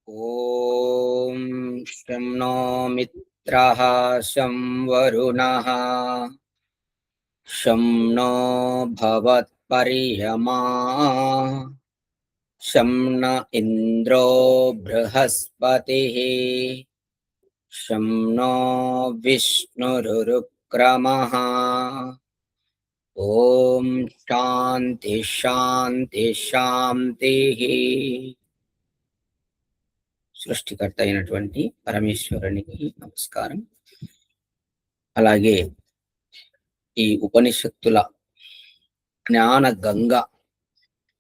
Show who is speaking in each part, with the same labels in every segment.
Speaker 1: ఓం శం నో మిత్రః శం వరుణః శం నో భవత్పర్యమా శం న ఇంద్రో బృహస్పతిః శం నో విష్ణురుక్రమః. ఓం శాంతి శాంతి శాంతిః. సృష్టికర్త అయినటువంటి పరమేశ్వరునికి నమస్కారం. అలాగే ఈ ఉపనిషత్తుల జ్ఞాన గంగ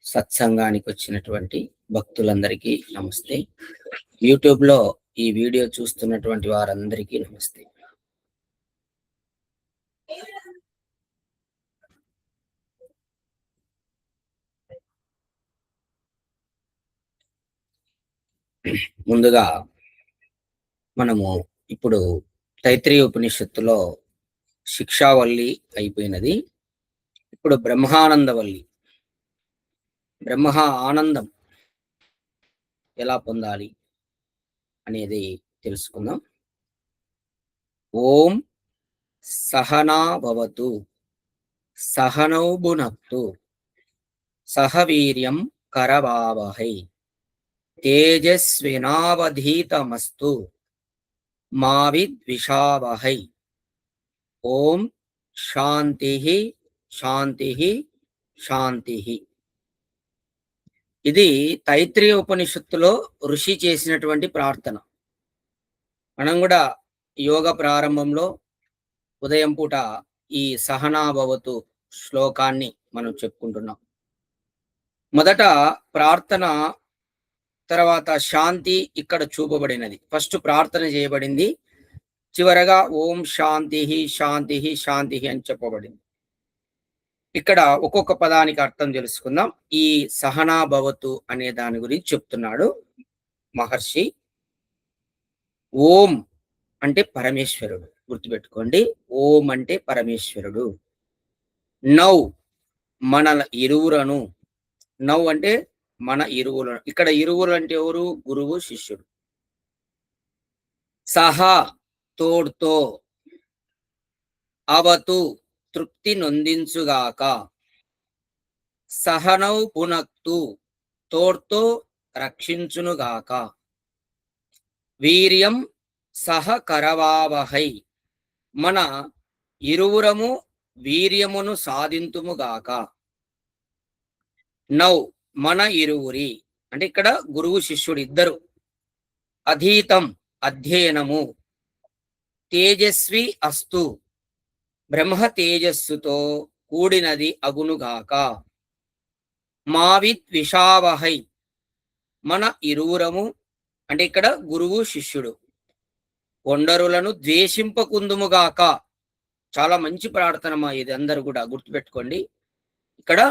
Speaker 1: సత్సంగానికి వచ్చినటువంటి భక్తులందరికీ నమస్తే. యూట్యూబ్ లో ఈ వీడియో చూస్తున్నటువంటి వారందరికీ నమస్తే. ముందుగా మనము ఇప్పుడు తైత్రీయ ఉపనిషత్తులో శిక్షావల్లి అయిపోయినది. ఇప్పుడు బ్రహ్మానందవల్లి, బ్రహ్మ ఆనందం ఎలా పొందాలి అనేది తెలుసుకుందాం. ఓం సహనా భవతు సహనౌ భునక్తు సహ వీర్యం కరవావహై తేజస్వినావధీతమస్తు మా విద్విషావహై. ఓం శాంతి శాంతి శాంతి. ఇది తైత్రీయ ఉపనిషత్తులో ఋషి చేసినటువంటి ప్రార్థన. మనం కూడా యోగ ప్రారంభంలో ఉదయం పూట ఈ సహనాభవతు శ్లోకాన్ని మనం చెప్పుకుంటున్నాం. మొదట ప్రార్థన, తర్వాత శాంతి ఇక్కడ చూపబడినది. ఫస్ట్ ప్రార్థన చేయబడింది, చివరగా ఓం శాంతి శాంతి శాంతి అని చెప్పబడింది. ఇక్కడ ఒక్కొక్క పదానికి అర్థం తెలుసుకుందాం. ఈ సహనాభవతు అనే దాని గురించి చెప్తున్నాడు మహర్షి. ఓం అంటే పరమేశ్వరుడు, గుర్తుపెట్టుకోండి. ఓం అంటే పరమేశ్వరుడు. నౌ మన ఇరువురను, నౌ అంటే మన ఇరువులను. ఇక్కడ ఇరువురు అంటే ఎవరు? గురువు శిష్యుడు. సహా తోడ్తో, అవతు తృప్తి నొందించుగాక, సహనౌ పునక్తు తోడ్తో రక్షించునుగాక, వీర్యం సహ కరవావహై మన ఇరువురము వీర్యమును సాధింతుముగాక. నౌ మన ఇరువురి అంటే ఇక్కడ గురువు శిష్యుడు ఇద్దరు. అధీతం అధ్యయనము, తేజస్వి అస్తు బ్రహ్మ తేజస్సుతో కూడినది అగునుగాక, మావిత్ విషావహై మన ఇరువురము అంటే ఇక్కడ గురువు శిష్యుడు కొండరులను ద్వేషింపకుందుముగాక. చాలా మంచి ప్రార్థనమా ఇది, అందరూ కూడా గుర్తుపెట్టుకోండి. ఇక్కడ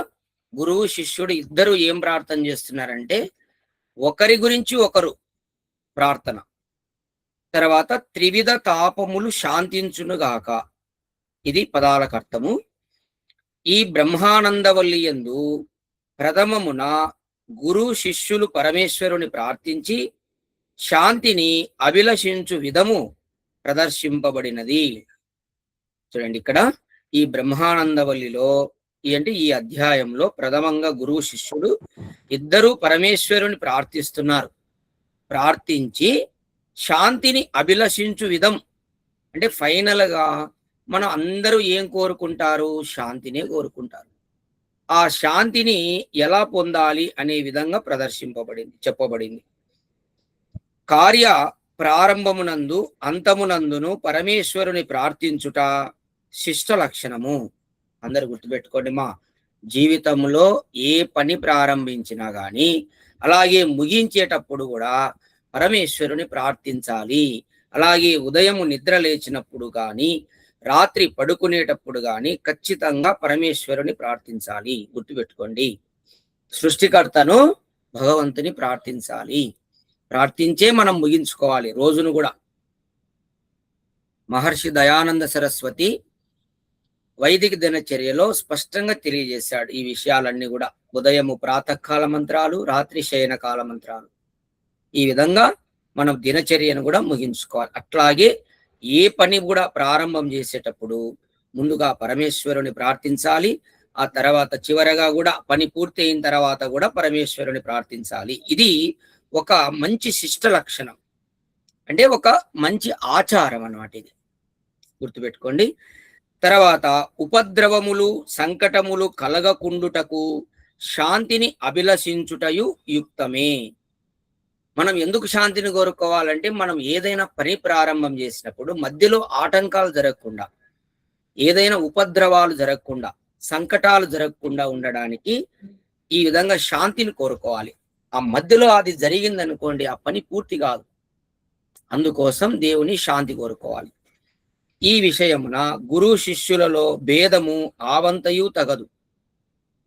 Speaker 1: గురువు శిష్యుడు ఇద్దరు ఏం ప్రార్థన చేస్తున్నారంటే ఒకరి గురించి ఒకరు ప్రార్థన. తర్వాత త్రివిధ తాపములు శాంతించునుగాక, ఇది పదాలకు అర్థము. ఈ బ్రహ్మానందవల్లి యందు ప్రథమమున గురు శిష్యులు పరమేశ్వరుని ప్రార్థించి శాంతిని అభిలషించు విధము ప్రదర్శింపబడినది. చూడండి, ఇక్కడ ఈ బ్రహ్మానందవల్లిలో అంటే ఈ అధ్యాయంలో ప్రథమంగా గురువు శిష్యుడు ఇద్దరు పరమేశ్వరుని ప్రార్థిస్తున్నారు. ప్రార్థించి శాంతిని అభిలషించు విధం అంటే ఫైనల్ గా మనం అందరూ ఏం కోరుకుంటారు? శాంతినే కోరుకుంటారు. ఆ శాంతిని ఎలా పొందాలి అనే విధంగా చెప్పబడింది. కార్య ప్రారంభమునందు అంతమునందును పరమేశ్వరుని ప్రార్థించుట శిష్ట లక్షణము. అందరు గుర్తుపెట్టుకోండి, మా జీవితంలో ఏ పని ప్రారంభించినా గాని అలాగే ముగించేటప్పుడు కూడా పరమేశ్వరుని ప్రార్థించాలి. అలాగే ఉదయం నిద్ర లేచినప్పుడు కానీ రాత్రి పడుకునేటప్పుడు కానీ ఖచ్చితంగా పరమేశ్వరుని ప్రార్థించాలి. గుర్తుపెట్టుకోండి, సృష్టికర్తను భగవంతుని ప్రార్థించాలి. ప్రార్థించే మనం ముగించుకోవాలి రోజును కూడా. మహర్షి దయానంద సరస్వతి వైదిక దినచర్యలో స్పష్టంగా తెలియజేశాడు ఈ విషయాలన్నీ కూడా. ఉదయము ప్రాతకాల మంత్రాలు, రాత్రి శయనకాల మంత్రాలు. ఈ విధంగా మనం దినచర్యను కూడా ముగించుకోవాలి. అట్లాగే ఏ పని కూడా ప్రారంభం చేసేటప్పుడు ముందుగా పరమేశ్వరుని ప్రార్థించాలి. ఆ తర్వాత చివరగా కూడా పని పూర్తి అయిన తర్వాత కూడా పరమేశ్వరుని ప్రార్థించాలి. ఇది ఒక మంచి శిష్ట లక్షణం. అంటే ఒక మంచి ఆచారం అన్నమాట ఇది. గుర్తుపెట్టుకోండి. తర్వాత ఉపద్రవములు సంకటములు కలగకుండుటకు శాంతిని అభిలషించుటయు యుక్తమే. మనం ఎందుకు శాంతిని కోరుకోవాలంటే మనం ఏదైనా పని ప్రారంభం చేసినప్పుడు మధ్యలో ఆటంకాలు జరగకుండా, ఏదైనా ఉపద్రవాలు జరగకుండా, సంకటాలు జరగకుండా ఉండడానికి ఈ విధంగా శాంతిని కోరుకోవాలి. ఆ మధ్యలో అది జరిగిందనుకోండి ఆ పని పూర్తి కాదు. అందుకోసం దేవుని శాంతి కోరుకోవాలి. ఈ విషయమున గురు శిష్యులలో భేదము ఆవంతయు తగదు.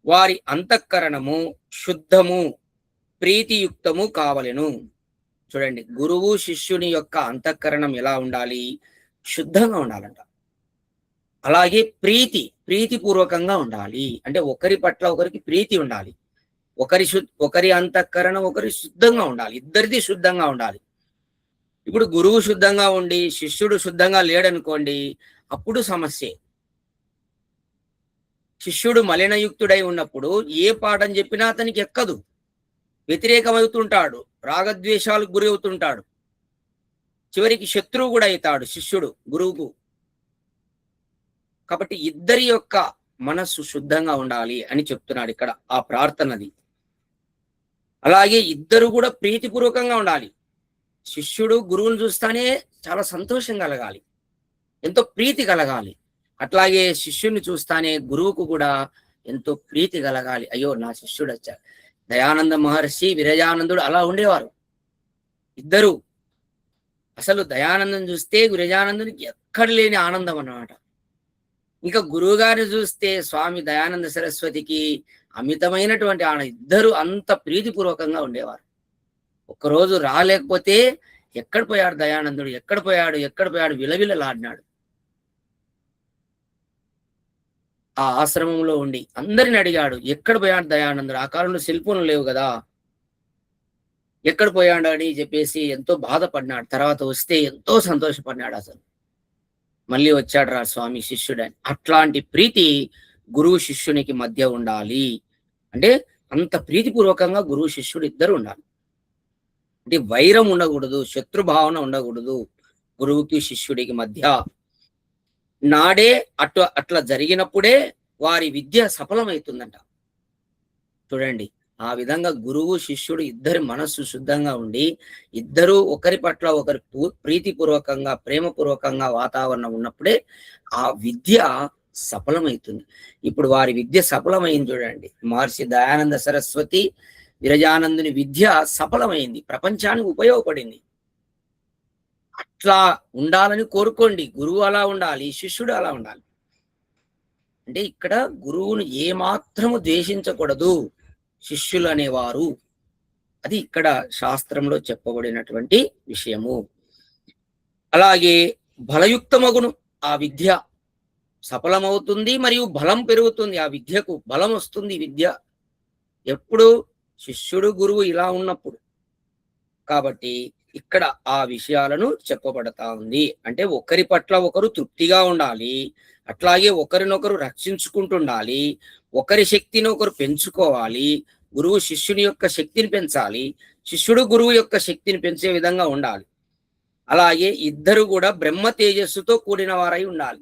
Speaker 1: వారి అంతఃకరణము శుద్ధము ప్రీతియుక్తము కావలెను. చూడండి, గురువు శిష్యుని యొక్క అంతఃకరణం ఎలా ఉండాలి? శుద్ధంగా ఉండాలంట. అలాగే ప్రీతిపూర్వకంగా ఉండాలి. అంటే ఒకరి పట్ల ఒకరికి ప్రీతి ఉండాలి. ఒకరి అంతఃకరణం ఒకరి శుద్ధంగా ఉండాలి. ఇద్దరిది శుద్ధంగా ఉండాలి. ఇప్పుడు గురువు శుద్ధంగా ఉండి శిష్యుడు శుద్ధంగా లేడనుకోండి, అప్పుడు సమస్యే. శిష్యుడు మలినయుక్తుడై ఉన్నప్పుడు ఏ పాఠం చెప్పినా అతనికి ఎక్కదు, వ్యతిరేకమవుతుంటాడు, రాగద్వేషాలకు గురి అవుతుంటాడు, చివరికి శత్రువు కూడా అవుతాడు శిష్యుడు గురువుకు. కాబట్టి ఇద్దరి యొక్క మనస్సు శుద్ధంగా ఉండాలి అని చెప్తున్నాడు ఇక్కడ ఆ ప్రార్థనది. అలాగే ఇద్దరు కూడా ప్రీతిపూర్వకంగా ఉండాలి. శిష్యుడు గురువును చూస్తానే చాలా సంతోషం కలగాలి, ఎంతో ప్రీతి కలగాలి. అట్లాగే శిష్యుని చూస్తానే గురువుకు కూడా ఎంతో ప్రీతి కలగాలి. అయ్యో నా శిష్యుడు వచ్చాడు. దయానంద మహర్షి విరజానందుడు అలా ఉండేవారు ఇద్దరు. అసలు దయానందం చూస్తే విరజానందునికి ఎక్కడ లేని ఆనందం అన్నమాట. ఇంకా గురువు గారిని చూస్తే స్వామి దయానంద సరస్వతికి అమితమైనటువంటి ఆనందం. ఇద్దరు అంత ప్రీతిపూర్వకంగా ఉండేవారు. ఒక్కరోజు రాలేకపోతే ఎక్కడ పోయాడు దయానందుడు, ఎక్కడ పోయాడు విలవిలలాడినాడు. ఆ ఆశ్రమంలో ఉండి అందరిని అడిగాడు, ఎక్కడ పోయాడు దయానందుడు. ఆ కాలంలో సెల్ ఫోన్లు లేవు కదా, ఎక్కడ పోయాడు అని చెప్పేసి ఎంతో బాధపడినాడు. తర్వాత వస్తే ఎంతో సంతోషపడినాడు. అసలు మళ్ళీ వచ్చాడు రా స్వామి శిష్యుడని. అట్లాంటి ప్రీతి గురువు శిష్యునికి మధ్య ఉండాలి. అంటే అంత ప్రీతిపూర్వకంగా గురువు శిష్యుడు ఇద్దరు ఉండాలి. అంటే వైరం ఉండకూడదు, శత్రుభావన ఉండకూడదు గురువుకి శిష్యుడికి మధ్య. నాడే అట్లా జరిగినప్పుడే వారి విద్య సఫలమవుతుందంట. చూడండి, ఆ విధంగా గురువు శిష్యుడు ఇద్దరి మనస్సు శుద్ధంగా ఉండి ఇద్దరు ఒకరి పట్ల ఒకరి ప్రీతిపూర్వకంగా ప్రేమపూర్వకంగా వాతావరణం ఉన్నప్పుడే ఆ విద్య సఫలమవుతుంది. ఇప్పుడు వారి విద్య సఫలమైంది. చూడండి, మహర్షి దయానంద సరస్వతి విరజానందుని విద్య సఫలమైంది, ప్రపంచానికి ఉపయోగపడింది. అట్లా ఉండాలని కోరుకోండి. గురువు అలా ఉండాలి, శిష్యుడు అలా ఉండాలి. అంటే ఇక్కడ గురువును ఏమాత్రము ద్వేషించకూడదు శిష్యులు అనేవారు. అది ఇక్కడ శాస్త్రంలో చెప్పబడినటువంటి విషయము. అలాగే బలయుక్తమగును ఆ విద్య సఫలమవుతుంది, మరియు బలం పెరుగుతుంది. ఆ విద్యకు బలం వస్తుంది. విద్య ఎప్పుడు శిష్యుడు గురువు ఇలా ఉన్నప్పుడు. కాబట్టి ఇక్కడ ఆ విషయాలను చెప్పబడతా ఉంది. అంటే ఒకరి పట్ల ఒకరు తృప్తిగా ఉండాలి, అట్లాగే ఒకరినొకరు రక్షించుకుంటుండాలి, ఒకరి శక్తిని ఒకరు పెంచుకోవాలి. గురువు శిష్యుని యొక్క శక్తిని పెంచాలి, శిష్యుడు గురువు యొక్క శక్తిని పెంచే విధంగా ఉండాలి. అలాగే ఇద్దరు కూడా బ్రహ్మ తేజస్సుతో కూడిన వారై ఉండాలి.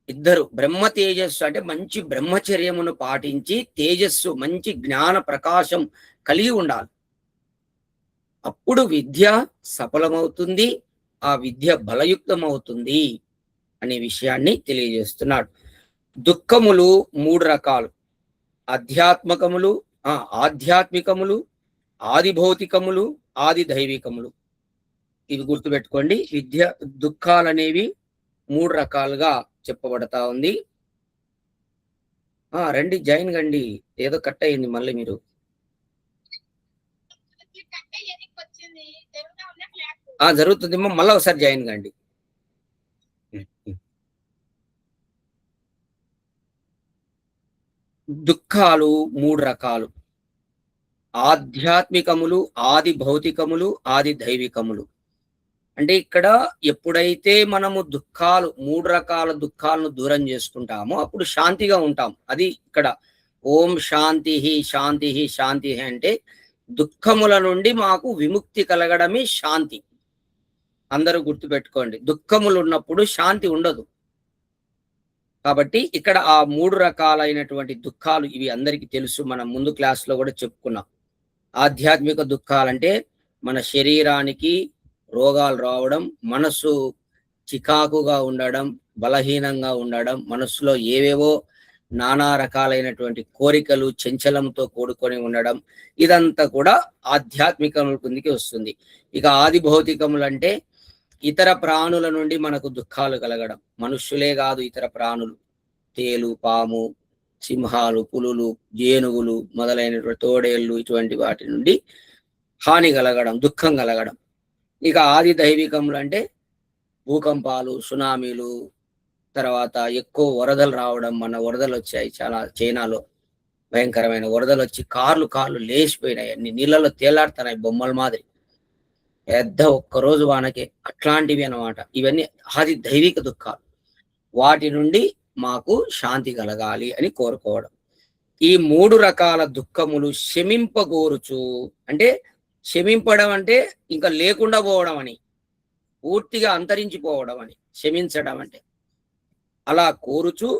Speaker 1: ఇద్దరు బ్రహ్మ తేజస్సు అంటే మంచి బ్రహ్మచర్యమును పాటించి తేజస్సు మంచి జ్ఞాన ప్రకాశం కలిగి ఉండాలి. అప్పుడు విద్య సఫలమవుతుంది, ఆ విద్య బలయుక్తమవుతుంది అనే విషయాన్ని తెలియజేస్తున్నాడు. దుఃఖములు 3 రకాలు: ఆధ్యాత్మికములు, ఆది భౌతికములు, ఆది దైవికములు. ఇవి గుర్తుపెట్టుకోండి. విద్య దుఃఖాలు అనేవి 3 రకాలుగా చెప్పబడతా ఉంది. రండి, జాయిన్ కండి. ఏదో కట్ అయింది మళ్ళీ మీరు. జరుగుతుంది, మళ్ళీ ఒకసారి జాయిన్ కండి. దుఃఖాలు 3 రకాలు: ఆధ్యాత్మికములు, ఆది భౌతికములు, ఆది దైవికములు. అంటే ఇక్కడ ఎప్పుడైతే మనము దుఃఖాలు 3 రకాల దుఃఖాలను దూరం చేసుకుంటామో అప్పుడు శాంతిగా ఉంటాం. అది ఇక్కడ ఓం శాంతిః శాంతిః శాంతిః అంటే దుఃఖముల నుండి మాకు విముక్తి కలగడమే శాంతి. అందరూ గుర్తుపెట్టుకోండి. దుఃఖములు ఉన్నప్పుడు శాంతి ఉండదు. కాబట్టి ఇక్కడ ఆ 3 రకాలైనటువంటి దుఃఖాలు ఇవి అందరికీ తెలుసు. మనం ముందు క్లాస్‌లో కూడా చెప్పుకున్నాం. ఆధ్యాత్మిక దుఃఖాలంటే మన శరీరానికి రోగాలు రావడం, మనసు చికాకుగా ఉండడం, బలహీనంగా ఉండడం, మనస్సులో ఏవేవో నానా రకాలైనటువంటి కోరికలు చంచలంతో కూడుకొని ఉండడం, ఇదంతా కూడా ఆధ్యాత్మికముల కిందికి వస్తుంది. ఇక ఆది భౌతికములంటే ఇతర ప్రాణుల నుండి మనకు దుఃఖాలు కలగడం. మనుష్యులే కాదు, ఇతర ప్రాణులు, తేలు, పాము, సింహాలు, పులులు, ఏనుగులు మొదలైనటువంటి తోడేళ్ళు, ఇటువంటి వాటి నుండి హాని కలగడం, దుఃఖం కలగడం. ఇక ఆది దైవికములు అంటే భూకంపాలు, సునామీలు, తర్వాత ఎక్కువ వరదలు రావడం. మన వరదలు వచ్చాయి చాలా, చైనాలో భయంకరమైన వరదలు వచ్చి కార్లు లేచిపోయినాయి, అన్ని నీళ్ళలో తేలాడుతున్నాయి బొమ్మల మాదిరి. పెద్ద ఒక్కరోజు వానకే అట్లాంటివి అన్నమాట. ఇవన్నీ ఆది దైవిక దుఃఖాలు. వాటి నుండి మాకు శాంతి కలగాలి అని కోరుకోవడం. ఈ 3 రకాల దుఃఖములు శమింపగోరుచు, అంటే శమింపడం అంటే ఇంకా లేకుండా పోవడం అని, పూర్తిగా అంతరించిపోవడం అని శమించడం అంటే. అలా కోరుచు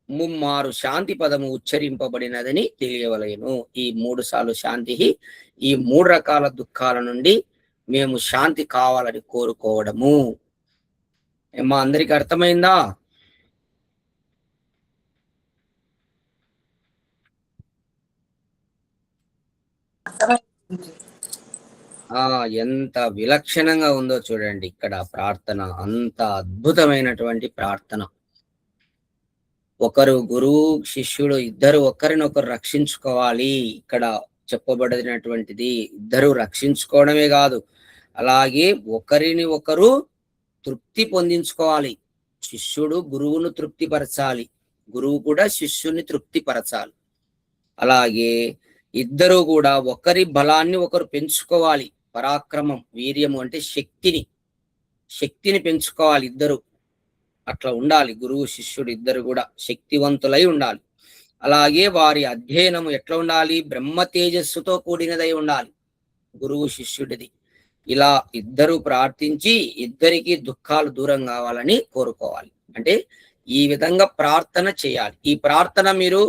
Speaker 1: ముమ్మారు శాంతి పదము ఉచ్చరింపబడినదని తెలియవలెను. ఈ 3 సార్లు శాంతి, ఈ 3 రకాల దుఃఖాల నుండి మేము శాంతి కావాలని కోరుకోవడము. మా అందరికి అర్థమైందా? ఎంత విలక్షణంగా ఉందో చూడండి ఇక్కడ ప్రార్థన. అంత అద్భుతమైనటువంటి ప్రార్థన. ఒకరు గురువు శిష్యుడు ఇద్దరు ఒకరినొకరు రక్షించుకోవాలి. ఇక్కడ చెప్పబడినటువంటిది ఇద్దరు రక్షించుకోవడమే కాదు, అలాగే ఒకరిని ఒకరు తృప్తి పొందించుకోవాలి. శిష్యుడు గురువును తృప్తిపరచాలి, గురువు కూడా శిష్యుని తృప్తిపరచాలి. అలాగే ఇద్దరు కూడా ఒకరి బలాన్ని ఒకరు పెంచుకోవాలి. పరాక్రమం, వీర్యము అంటే శక్తిని పెంచుకోవాలి ఇద్దరు. అట్లా ఉండాలి. గురువు శిష్యుడు ఇద్దరు కూడా శక్తివంతులై ఉండాలి. అలాగే వారి అధ్యయనము ఎట్లా ఉండాలి? బ్రహ్మ తేజస్సుతో కూడినదై ఉండాలి గురువు శిష్యుడిది. ఇలా ఇద్దరు ప్రార్థించి ఇద్దరికి దుఃఖాలు దూరం కావాలని కోరుకోవాలి. అంటే ఈ విధంగా ప్రార్థన చేయాలి. ఈ ప్రార్థన మీరు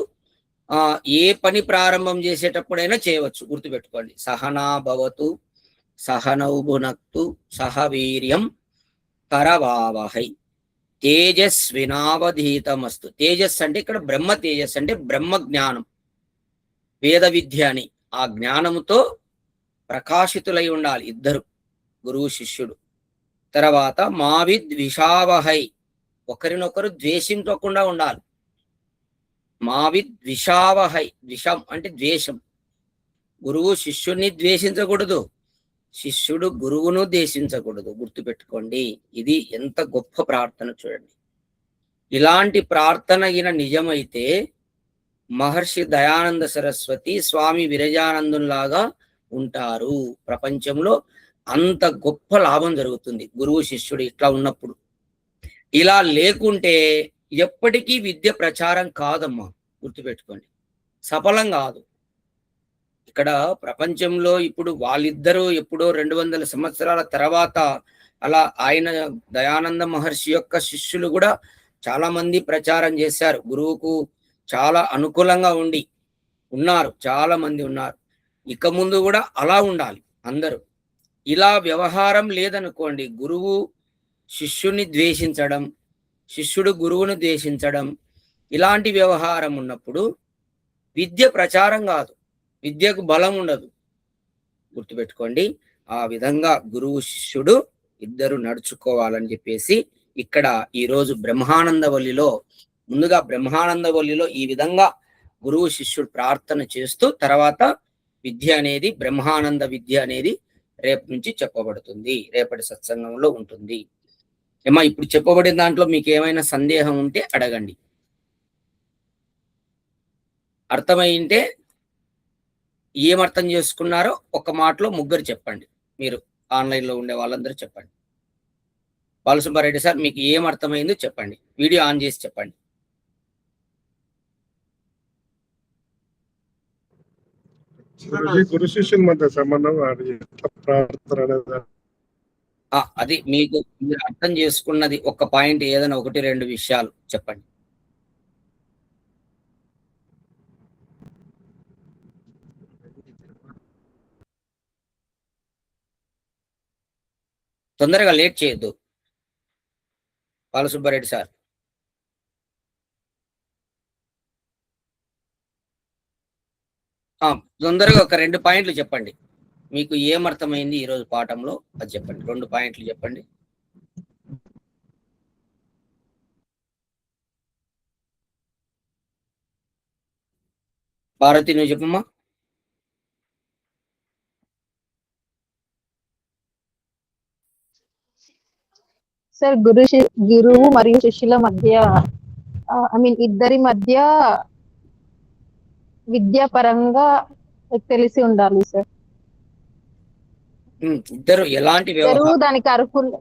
Speaker 1: ఏ పని ప్రారంభం చేసేటప్పుడైనా చేయవచ్చు. గుర్తుపెట్టుకోండి. సహనా భవతు సహనౌ భునక్తు సహ వీర్యం కరవావహై తేజస్వినావధీతమస్తు. తేజస్ అంటే ఇక్కడ బ్రహ్మ తేజస్ అంటే బ్రహ్మ జ్ఞానం, వేద విద్య అని ఆ జ్ఞానముతో ప్రకాశితులై ఉండాలి ఇద్దరు, గురువు శిష్యుడు. తర్వాత మావిద్విషావహై, ఒకరినొకరు ద్వేషించకుండా ఉండాలి. మావిద్విషావహై, ద్విషం అంటే ద్వేషం. గురువు శిష్యుడిని ద్వేషించకూడదు, శిష్యుడు గురువును ద్వేషించకూడదు. గుర్తుపెట్టుకోండి. ఇది ఎంత గొప్ప ప్రార్థన చూడండి. ఇలాంటి ప్రార్థన ఈయన నిజమైతే మహర్షి దయానంద సరస్వతి, స్వామి విరజానందులాగా ఉంటారు. ప్రపంచంలో అంత గొప్ప లాభం జరుగుతుంది గురువు శిష్యుడు ఇట్లా ఉన్నప్పుడు. ఇలా లేకుంటే ఎప్పటికీ విద్య ప్రచారం కాదమ్మా. గుర్తుపెట్టుకోండి, సఫలం కాదు. ఇక్కడ ప్రపంచంలో ఇప్పుడు వాళ్ళిద్దరూ ఎప్పుడో 200 సంవత్సరాల తర్వాత అలా ఆయన దయానంద మహర్షి యొక్క శిష్యులు కూడా చాలా మంది ప్రచారం చేశారు. గురువుకు చాలా అనుకూలంగా ఉన్నారు, చాలా మంది ఉన్నారు. ఇక ముందు కూడా అలా ఉండాలి అందరూ. ఇలా వ్యవహారం లేదనుకోండి, గురువు శిష్యుని ద్వేషించడం, శిష్యుడు గురువును ద్వేషించడం, ఇలాంటి వ్యవహారం ఉన్నప్పుడు విద్య ప్రచారం కాదు, విద్యకు బలం ఉండదు. గుర్తుపెట్టుకోండి. ఆ విధంగా గురువు శిష్యుడు ఇద్దరు నడుచుకోవాలని చెప్పేసి ఇక్కడ ఈరోజు బ్రహ్మానందవల్లిలో, ముందుగా బ్రహ్మానందవల్లిలో ఈ విధంగా గురువు శిష్యుడు ప్రార్థన చేస్తూ తర్వాత విద్య అనేది, బ్రహ్మానంద విద్య అనేది రేపు నుంచి చెప్పబడుతుంది, రేపటి సత్సంగంలో ఉంటుంది. ఏమా ఇప్పుడు చెప్పబడిన దాంట్లో మీకు ఏమైనా సందేహం ఉంటే అడగండి. అర్థమైంటే ఏం అర్థం చేసుకున్నారో ఒక మాటలో ముగ్గురు చెప్పండి. మీరు ఆన్‌లైన్‌లో ఉండే వాళ్ళందరూ చెప్పండి. బాలసుబ్బారెడ్డి సార్ మీకు ఏం అర్థమైందో చెప్పండి. వీడియో ఆన్ చేసి చెప్పండి.
Speaker 2: గురు శిష్యుల మధ్య సంబంధం అది ప్రార్థన అనేది.
Speaker 1: అది మీకు మీరు అర్థం చేసుకున్నది ఒక పాయింట్ ఏదైనా 1, 2 విషయాలు చెప్పండి. తొందరగా లేట్ చేయొద్దు బాలసుబ్బారెడ్డి సార్. తొందరగా ఒక 2 పాయింట్లు చెప్పండి. మీకు ఏమర్థమైంది ఈరోజు పాఠంలో అది చెప్పండి. 2 పాయింట్లు చెప్పండి. భారతి నువ్వు చెప్పమ్మా.
Speaker 3: సార్ గురువు మరియు శిష్యుల మధ్య ఇద్దరి మధ్య విద్యాపరంగా తెలిసి ఉండాలి సార్.
Speaker 1: ఇద్దరు ఎలాంటి
Speaker 3: దానికి అర్హులు,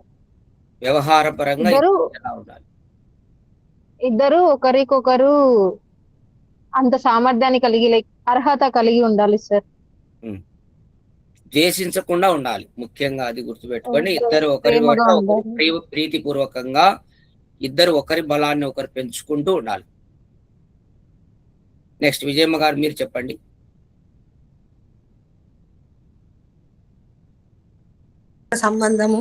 Speaker 1: వ్యవహార పరంగా ఎలా ఉండాలి?
Speaker 3: ఇద్దరు ఒకరికొకరు అంత సామర్థ్యాన్ని కలిగి అర్హత కలిగి ఉండాలి సార్.
Speaker 1: ద్వేషించకుండా ఉండాలి, ముఖ్యంగా అది గుర్తుపెట్టుకోండి. ఇద్దరు ఒకరి ప్రీతిపూర్వకంగా ఇద్దరు ఒకరి బలాన్ని ఒకరు పెంచుకుంటూ ఉండాలి. నెక్స్ట్ విజయమ్మ గారు మీరు చెప్పండి.
Speaker 4: సంబంధము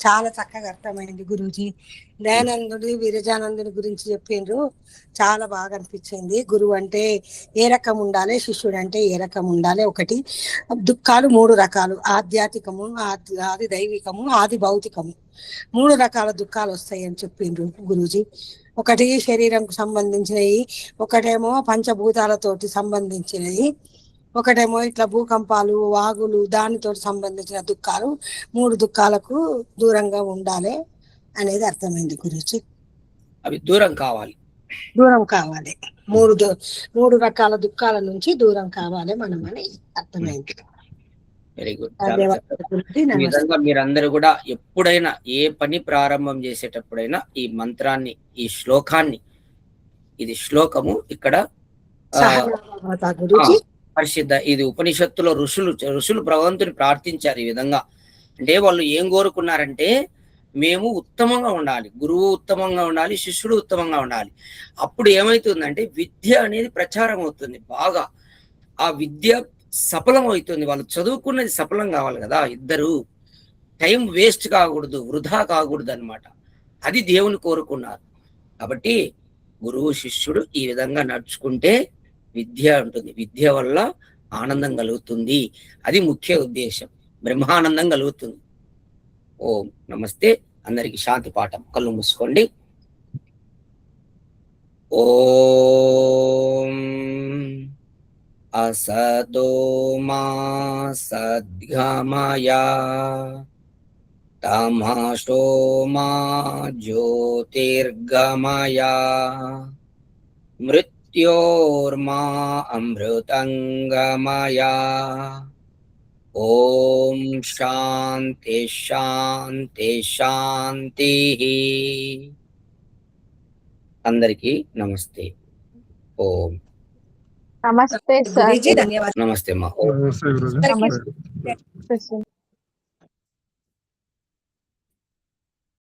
Speaker 4: చాలా చక్కగా అర్థమైంది గురూజీ. దయానందుడి విరజానందుని గురించి చెప్పిండ్రు, చాలా బాగా అనిపించింది. గురువు అంటే ఏ రకం ఉండాలి, శిష్యుడు అంటే ఏ రకం ఉండాలి. ఒకటి దుఃఖాలు 3 రకాలు, ఆధ్యాత్మికము, ఆది దైవికము, ఆది భౌతికము. 3 రకాల దుఃఖాలు వస్తాయి అని చెప్పిండ్రు గురూజీ. ఒకటి శరీరంకు సంబంధించినవి, ఒకటేమో పంచభూతాలతోటి సంబంధించినవి, ఒకటేమో ఇట్లా భూకంపాలు, వాగులు, దానితో సంబంధించిన దుఃఖాలు. 3 దుఃఖాలకు దూరంగా ఉండాలి అనేది అర్థమైంది గురించి.
Speaker 1: అవి దూరం కావాలి.
Speaker 4: 3 రకాల దుఃఖాల నుంచి దూరం కావాలి మనం అని అర్థమైంది.
Speaker 1: Very good. ఈ విధంగా మీరందరూ కూడా ఎప్పుడైనా ఏ పని ప్రారంభం చేసేటప్పుడైనా ఈ మంత్రాన్ని, ఈ శ్లోకాన్ని, ఇది శ్లోకము ఇక్కడ పరిశుద్ధ, ఇది ఉపనిషత్తులో ఋషులు భగవంతుని ప్రార్థించారు ఈ విధంగా. అంటే వాళ్ళు ఏం కోరుకున్నారంటే మేము ఉత్తమంగా ఉండాలి, గురువు ఉత్తమంగా ఉండాలి, శిష్యుడు ఉత్తమంగా ఉండాలి. అప్పుడు ఏమైతుందంటే విద్య అనేది ప్రచారం అవుతుంది బాగా, ఆ విద్య సఫలం అవుతుంది. వాళ్ళు చదువుకున్నది సఫలం కావాలి కదా, ఇద్దరు టైం వేస్ట్ కాకూడదు, వృధా కాకూడదు అనమాట. అది దేవుని కోరుకున్నారు. కాబట్టి గురువు శిష్యుడు ఈ విధంగా నడుచుకుంటే విద్య ఉంటుంది, విద్య వల్ల ఆనందం కలుగుతుంది. అది ముఖ్య ఉద్దేశం, బ్రహ్మానందం కలుగుతుంది. ఓం నమస్తే. అందరికి శాంతి పాఠం. కళ్ళు మూసుకోండి. ఓం అసతో మా సద్గమయ తమసో మా జ్యోతిర్గమయ మృత్యోర్మా అమృతంగమయ. ఓం శాంతి శాంతి శాంతి. అందరికీ నమస్తే. ఓం
Speaker 3: నమస్తే సార్.
Speaker 4: ధన్యవాదాలు.
Speaker 1: నమస్తే అమ్మా.
Speaker 2: నమస్తే గురుజీ.
Speaker 3: నమస్తే సార్.